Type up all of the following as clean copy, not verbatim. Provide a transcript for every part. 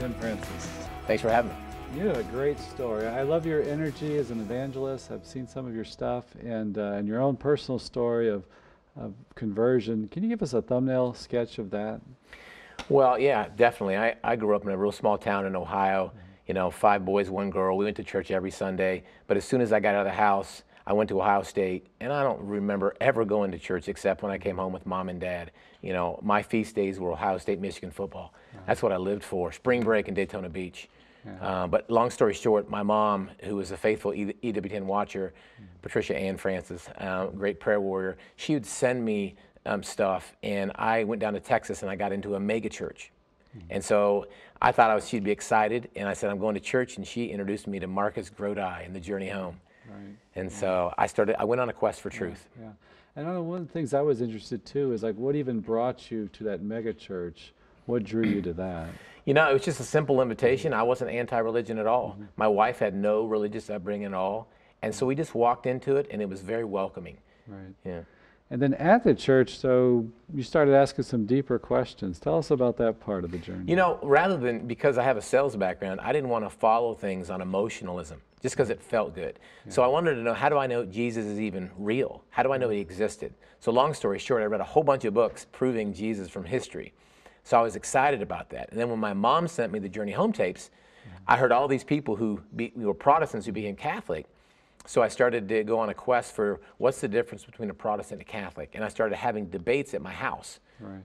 Tim Francis. Thanks for having me. You have a great story. I love your energy as an evangelist. I've seen some of your stuff and your own personal story of conversion. Can you give us a thumbnail sketch of that? Well, yeah, definitely. I grew up in a real small town in Ohio. You know, 5 boys, 1 girl. We went to church every Sunday. But as soon as I got out of the house, I went to Ohio State, and I don't remember ever going to church except when I came home with Mom and Dad. You know, my feast days were Ohio State, Michigan football. That's what I lived for, spring break in Daytona Beach. But long story short, my mom, who was a faithful EWTN watcher, Patricia Ann Francis, great prayer warrior, she would send me stuff, and I went down to Texas and I got into a mega church. And so I thought she'd be excited, and I said, I'm going to church, and she introduced me to Marcus Grodi and the Journey Home. Right. And so I went on a quest for truth. Yeah. And I know one of the things I was interested too is like what even brought you to that mega church? What drew you to that? You know, it was just a simple invitation. I wasn't anti-religion at all. My wife had no religious upbringing at all. And so we just walked into it, and it was very welcoming. Right. Yeah. And then at the church, so you started asking some deeper questions. Tell us about that part of the journey. You know, rather than, because I have a sales background, I didn't want to follow things on emotionalism just because it felt good. Yeah. So I wanted to know, how do I know Jesus is even real? How do I know he existed? So long story short, I read a whole bunch of books proving Jesus from history. So I was excited about that. And then when my mom sent me the Journey Home tapes, I heard all these people who were Protestants who became Catholic. So I started to go on a quest for what's the difference between a Protestant and a Catholic. And I started having debates at my house. Right.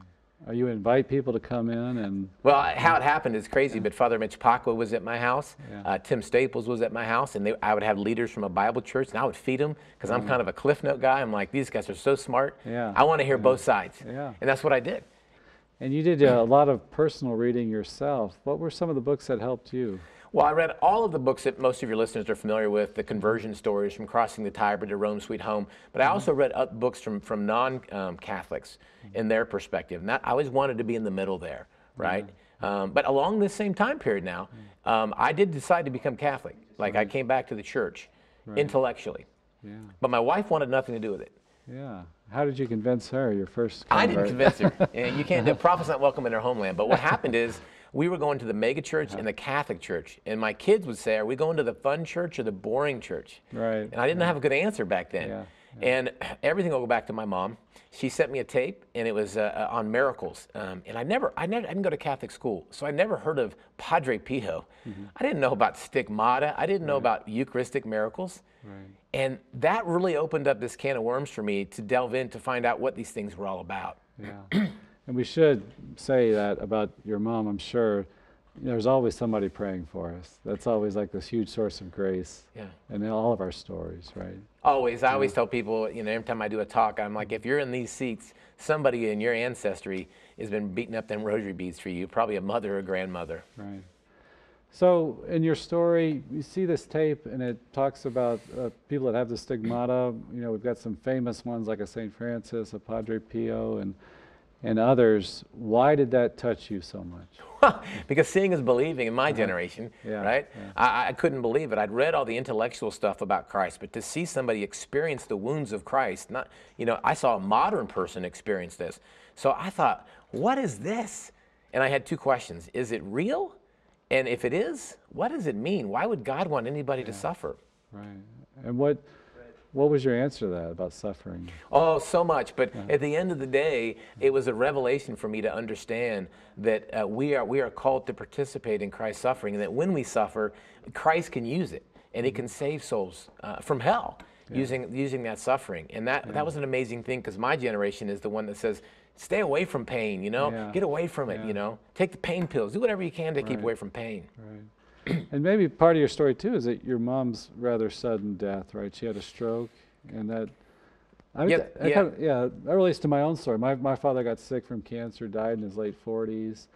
You invite people to come in and... Well, how it happened is crazy, but Father Mitch Pacwa was at my house. Tim Staples was at my house, and I would have leaders from a Bible church, and I would feed them because I'm kind of a Cliff Note guy. I'm like, these guys are so smart. I want to hear both sides. And that's what I did. And you did a lot of personal reading yourself. What were some of the books that helped you? Well, I read all of the books that most of your listeners are familiar with, the conversion stories from Crossing the Tiber to Rome Sweet Home. But I also read books from non-Catholics in their perspective. And I always wanted to be in the middle there, right? But along this same time period now, I did decide to become Catholic. Like I came back to the church intellectually. But my wife wanted nothing to do with it. Yeah. How did you convince her, your first convert? I didn't convince her. You can't, the prophet's not welcome in their homeland. But what happened is, we were going to the mega church and the Catholic church. And my kids would say, are we going to the fun church or the boring church? Right. And I didn't have a good answer back then. And everything will go back to my mom. She sent me a tape, and it was on miracles. And I didn't go to Catholic school, so I never heard of Padre Pio. I didn't know about stigmata. I didn't know about Eucharistic miracles. And that really opened up this can of worms for me to delve in to find out what these things were all about. And we should say that about your mom, I'm sure, there's always somebody praying for us. That's always like this huge source of grace in all of our stories, right? Always. I always tell people, you know, every time I do a talk, I'm like, if you're in these seats, somebody in your ancestry has been beating up them rosary beads for you, probably a mother or grandmother. Right. So in your story, you see this tape, and it talks about people that have the stigmata. You know, we've got some famous ones like a St. Francis, a Padre Pio, and others. Why did that touch you so much? Because seeing is believing in my generation, right? I couldn't believe it. I'd read all the intellectual stuff about Christ, but to see somebody experience the wounds of Christ, not, you know, I saw a modern person experience this. So I thought, what is this? And I had 2 questions. Is it real? And if it is, what does it mean? Why would God want anybody to suffer? Right. And what was your answer to that about suffering? Oh, so much. But at the end of the day, it was a revelation for me to understand that we are called to participate in Christ's suffering, and that when we suffer, Christ can use it, and He can save souls from hell using that suffering. And that was an amazing thing, because my generation is the one that says, stay away from pain, you know, get away from it, you know, take the pain pills, do whatever you can to keep away from pain. And maybe part of your story too is that your mom's rather sudden death, right? She had a stroke, and that that relates to my own story. My father got sick from cancer, died in his late 40s,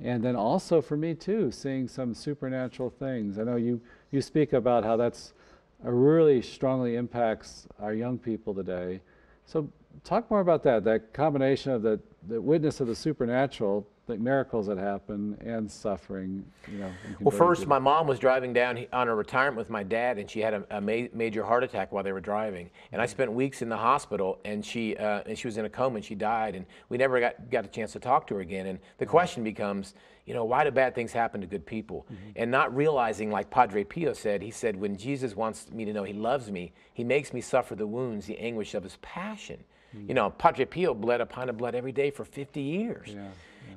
and then also for me too, seeing some supernatural things. I know you speak about how that's really strongly impacts our young people today. So talk more about that, that combination of the witness of the supernatural, the miracles that happen, and suffering, you know. in Well, converting first, people. my mom was driving down on a retirement with my dad, and she had a major heart attack while they were driving. And I spent weeks in the hospital, and she was in a coma, and she died, and we never got a chance to talk to her again. And the question becomes, you know, why do bad things happen to good people? And not realizing, like Padre Pio said, he said, when Jesus wants me to know he loves me, he makes me suffer the wounds, the anguish of his passion. You know, Padre Pio bled a pint of blood every day for 50 years. Yeah.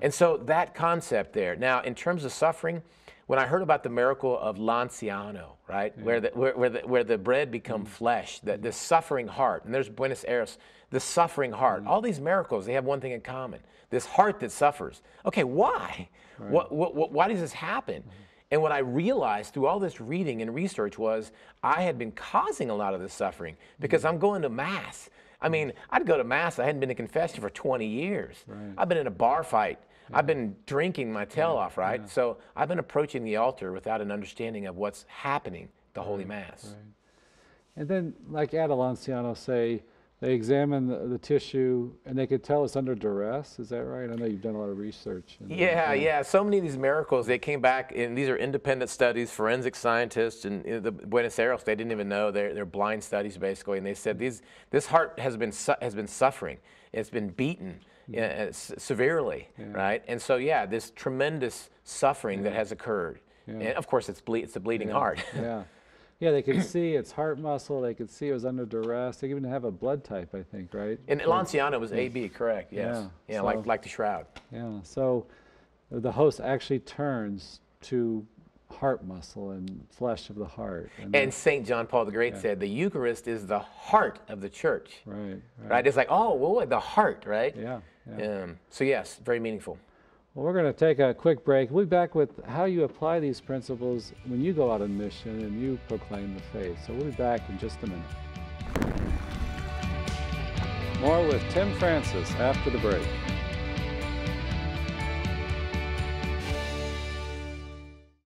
And so that concept there. Now, in terms of suffering, when I heard about the miracle of Lanciano, right, where the bread become flesh, the suffering heart, and there's Buenos Aires, the suffering heart. All these miracles, they have one thing in common: this heart that suffers. Okay, why? Right. Why does this happen? And what I realized through all this reading and research was I had been causing a lot of this suffering because I'm going to Mass. I mean, I'd go to Mass. I hadn't been to confession for 20 years. Right. I've been in a bar fight. I've been drinking my tail off, right? So I've been approaching the altar without an understanding of what's happening at the Holy Mass. Right. And then, like at Lanciano, say, they examine the tissue and they could tell it's under duress. Is that right? I know you've done a lot of research. Yeah. So many of these miracles, they came back, and these are independent studies, forensic scientists, and the Buenos Aires, they didn't even know. They're blind studies, basically, and they said this heart has been suffering. It's been beaten severely, right? And so, this tremendous suffering that has occurred. And of course, it's the bleeding heart. Yeah, they could see its heart muscle. They could see it was under duress. They even have a blood type, I think, right? And Lanciano was AB, correct? Yes. Yeah, so, like the shroud. Yeah. So the host actually turns to heart muscle and flesh of the heart. And St. John Paul the Great said the Eucharist is the heart of the church. Right. It's like, oh, well, the heart, right? Yeah. So yes, very meaningful. Well, we're going to take a quick break. We'll be back with how you apply these principles when you go out on mission and you proclaim the faith. So we'll be back in just a minute. More with Tim Francis after the break.